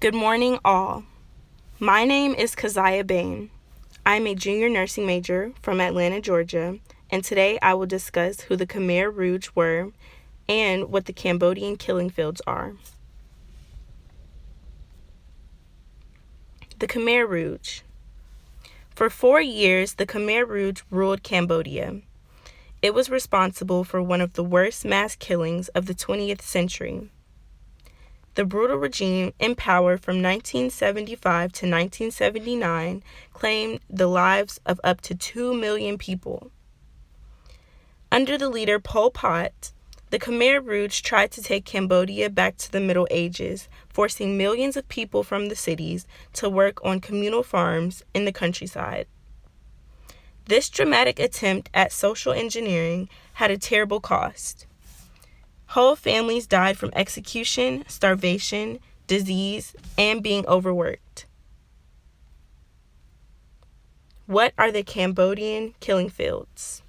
Good morning, all. My name is Keziah Bain. I'm a junior nursing major from Atlanta, Georgia, and today I will discuss who the Khmer Rouge were and what the Cambodian killing fields are. The Khmer Rouge. For 4 years, the Khmer Rouge ruled Cambodia. It was responsible for one of the worst mass killings of the 20th century. The brutal regime in power from 1975 to 1979 claimed the lives of up to 2 million people. Under the leader Pol Pot, the Khmer Rouge tried to take Cambodia back to the Middle Ages, forcing millions of people from the cities to work on communal farms in the countryside. This dramatic attempt at social engineering had a terrible cost. Whole families died from execution, starvation, disease, and being overworked. What are the Cambodian killing fields?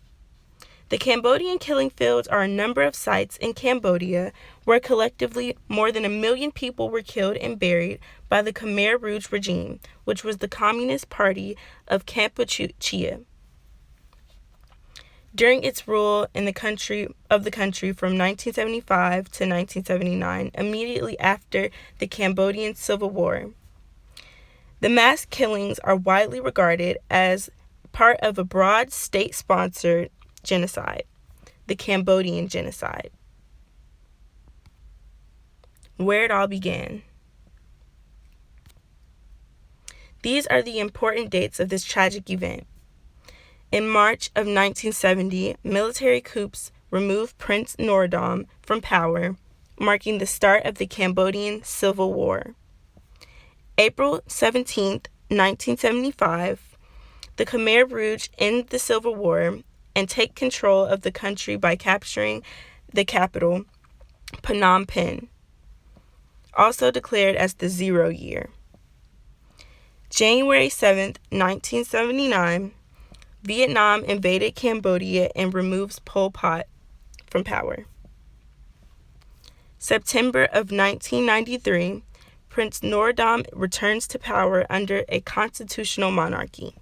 The Cambodian killing fields are a number of sites in Cambodia where collectively more than 1 million people were killed and buried by the Khmer Rouge regime, which was the Communist Party of Kampuchea. During its rule in the country from 1975 to 1979, immediately after the Cambodian Civil War. The mass killings are widely regarded as part of a broad state-sponsored genocide, the Cambodian genocide. Where it all began. These are the important dates of this tragic event. In March of 1970, military coups removed Prince Norodom from power, marking the start of the Cambodian Civil War. April 17, 1975, the Khmer Rouge end the Civil War and take control of the country by capturing the capital, Phnom Penh, also declared as the Zero Year. January 7, 1979, Vietnam invaded Cambodia and removes Pol Pot from power. September of 1993, Prince Norodom returns to power under a constitutional monarchy.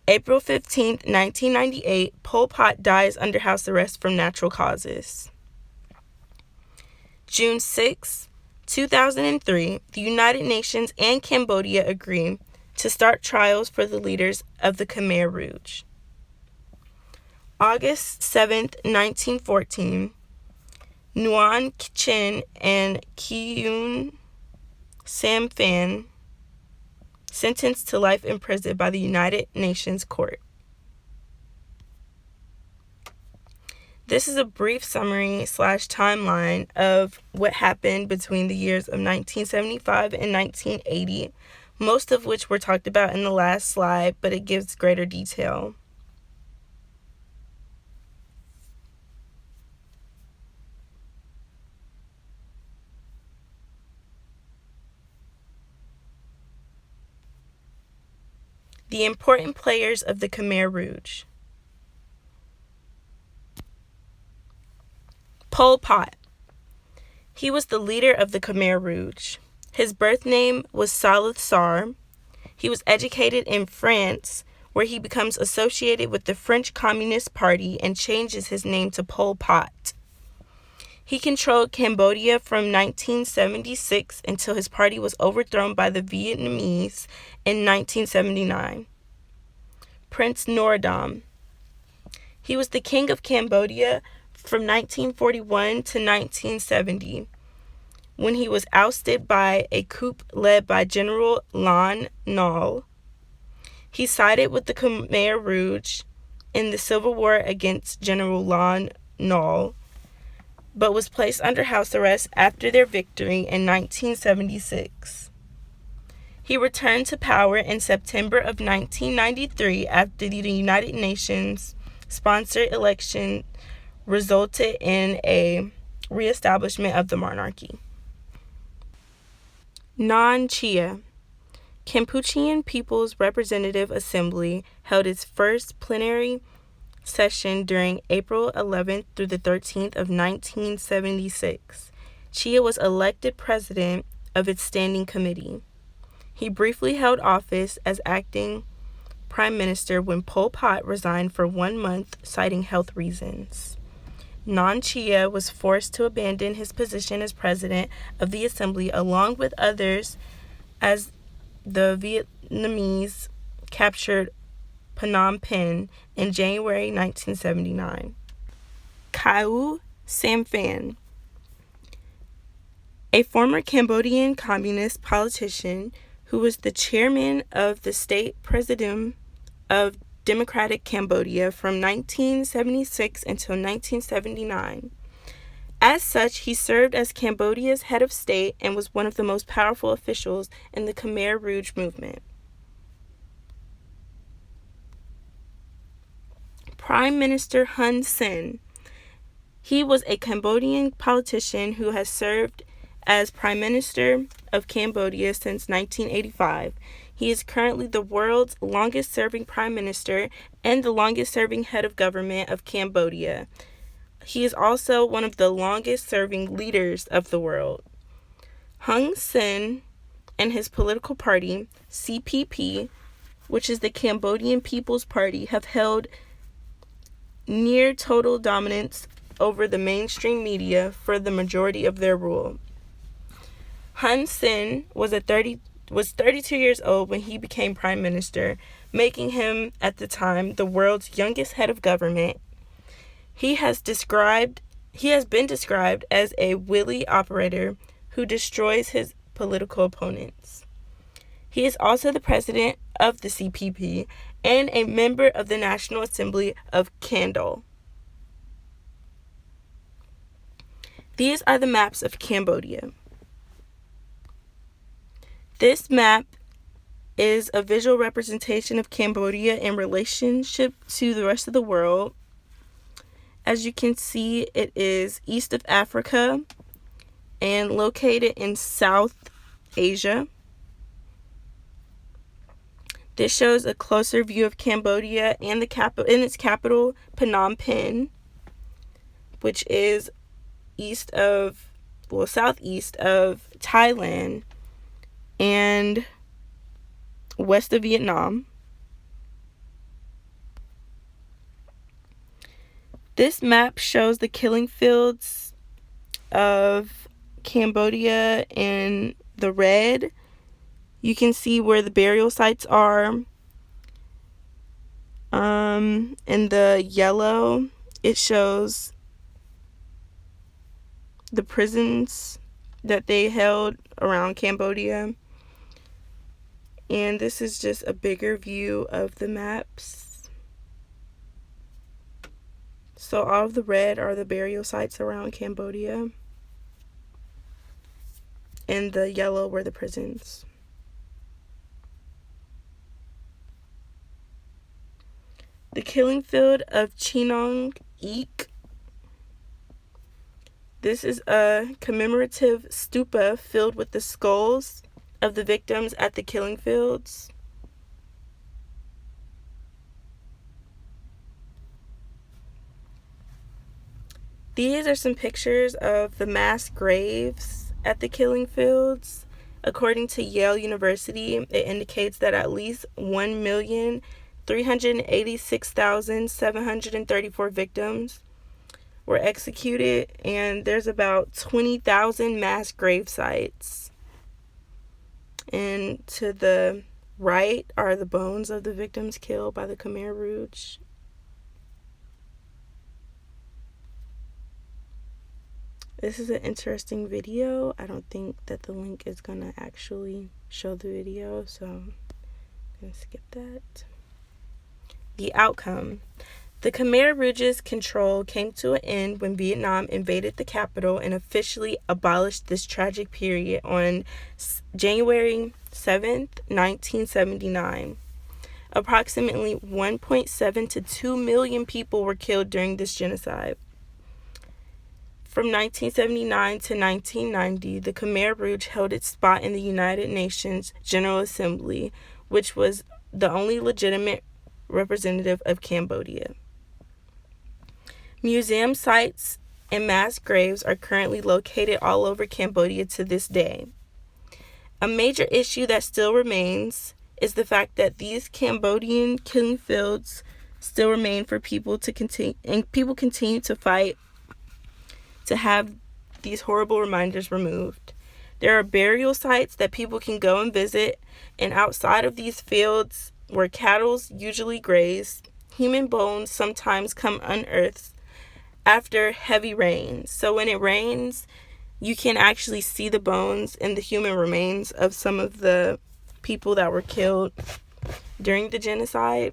April 15, 1998, Pol Pot dies under house arrest from natural causes. June 6, 2003, the United Nations and Cambodia agree to start trials for the leaders of the Khmer Rouge. August 7, 1914, Nguyen Chen and Khieu Samphan sentenced to life in prison by the United Nations Court. This is a brief summary / timeline of what happened between the years of 1975 and 1980, most of which were talked about in the last slide, but it gives greater detail. The important players of the Khmer Rouge. Pol Pot. He was the leader of the Khmer Rouge. His birth name was Salith Sar. He was educated in France, where he becomes associated with the French Communist Party and changes his name to Pol Pot. He controlled Cambodia from 1976 until his party was overthrown by the Vietnamese in 1979. Prince Norodom. He was the king of Cambodia from 1941 to 1970, when he was ousted by a coup led by General Lon Nol. He sided with the Khmer Rouge in the civil war against General Lon Nol, but was placed under house arrest after their victory in 1976. He returned to power in September of 1993 after the United Nations sponsored election resulted in a reestablishment of the monarchy. Non-Chia. Kampuchean People's Representative Assembly held its first plenary session during April 11th through the 13th of 1976. Chia was elected president of its standing committee. He briefly held office as acting prime minister when Pol Pot resigned for 1 month, citing health reasons. Nhan Chia was forced to abandon his position as president of the assembly along with others as the Vietnamese captured Phnom Penh in January 1979. Kyaw Sam Phan, a former Cambodian communist politician who was the chairman of the State Presidium of Democratic Cambodia from 1976 until 1979. As such, he served as Cambodia's head of state and was one of the most powerful officials in the Khmer Rouge movement. Prime Minister Hun Sen. He was a Cambodian politician who has served as Prime Minister of Cambodia since 1985. He is currently the world's longest-serving Prime Minister and the longest-serving head of government of Cambodia. He is also one of the longest-serving leaders of the world. Hun Sen and his political party, CPP, which is the Cambodian People's Party, have held near total dominance over the mainstream media for the majority of their rule. Hun Sen was 32 years old when he became prime minister, making him, at the time, the world's youngest head of government. He has been described as a wily operator who destroys his political opponents. He is also the president of the CPP and a member of the National Assembly of Kandal. These are the maps of Cambodia. This map is a visual representation of Cambodia in relationship to the rest of the world. As you can see, it is east of Africa and located in South Asia. This shows a closer view of Cambodia and its capital, Phnom Penh, which is southeast of Thailand and west of Vietnam. This map shows the killing fields of Cambodia in the red. You can see where the burial sites are. In the yellow, it shows the prisons that they held around Cambodia. And this is just a bigger view of the maps. So all of the red are the burial sites around Cambodia. And the yellow were the prisons. The killing field of Chinong Ik. This is a commemorative stupa filled with the skulls of the victims at the killing fields. These are some pictures of the mass graves at the killing fields. According to Yale University, it indicates that at least 1,386,734 victims were executed, and there's about 20,000 mass grave sites. And to the right are the bones of the victims killed by the Khmer Rouge. This is an interesting video. I don't think that the link is going to actually show the video, so I'm going to skip that. The outcome. The Khmer Rouge's control came to an end when Vietnam invaded the capital and officially abolished this tragic period on January 7th, 1979. Approximately 1.7 to 2 million people were killed during this genocide. From 1979 to 1990, the Khmer Rouge held its spot in the United Nations General Assembly, which was the only legitimate representative of Cambodia. Museum sites and mass graves are currently located all over Cambodia to this day. A major issue that still remains is the fact that these Cambodian killing fields still remain for people to continue, and people continue to fight to have these horrible reminders removed. There are burial sites that people can go and visit, and outside of these fields where cattle usually graze, human bones sometimes come unearthed after heavy rains. So when it rains, you can actually see the bones and the human remains of some of the people that were killed during the genocide.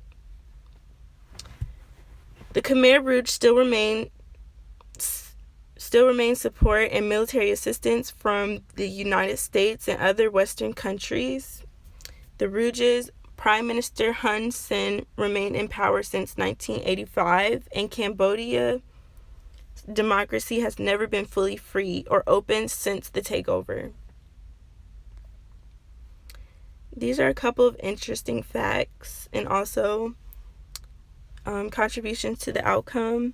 The Khmer Rouge still remain support and military assistance from the United States and other Western countries. The Rouge's Prime Minister Hun Sen remained in power since 1985, and Cambodia democracy has never been fully free or open since the takeover. These are a couple of interesting facts and also contributions to the outcome.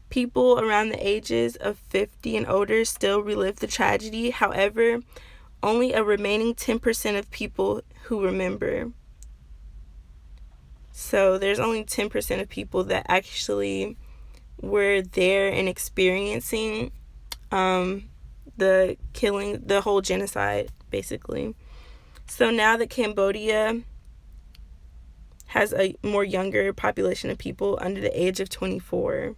People around the ages of 50 and older still relive the tragedy. However, only a remaining 10% of people who remember. So there's only 10% of people that actually were there and experiencing the killing, the whole genocide, basically. So now that Cambodia has a more younger population of people under the age of 24,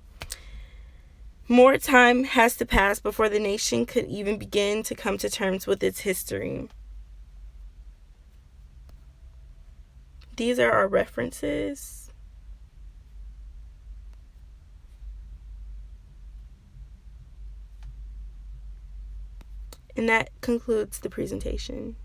more time has to pass before the nation could even begin to come to terms with its history. These are our references. And that concludes the presentation.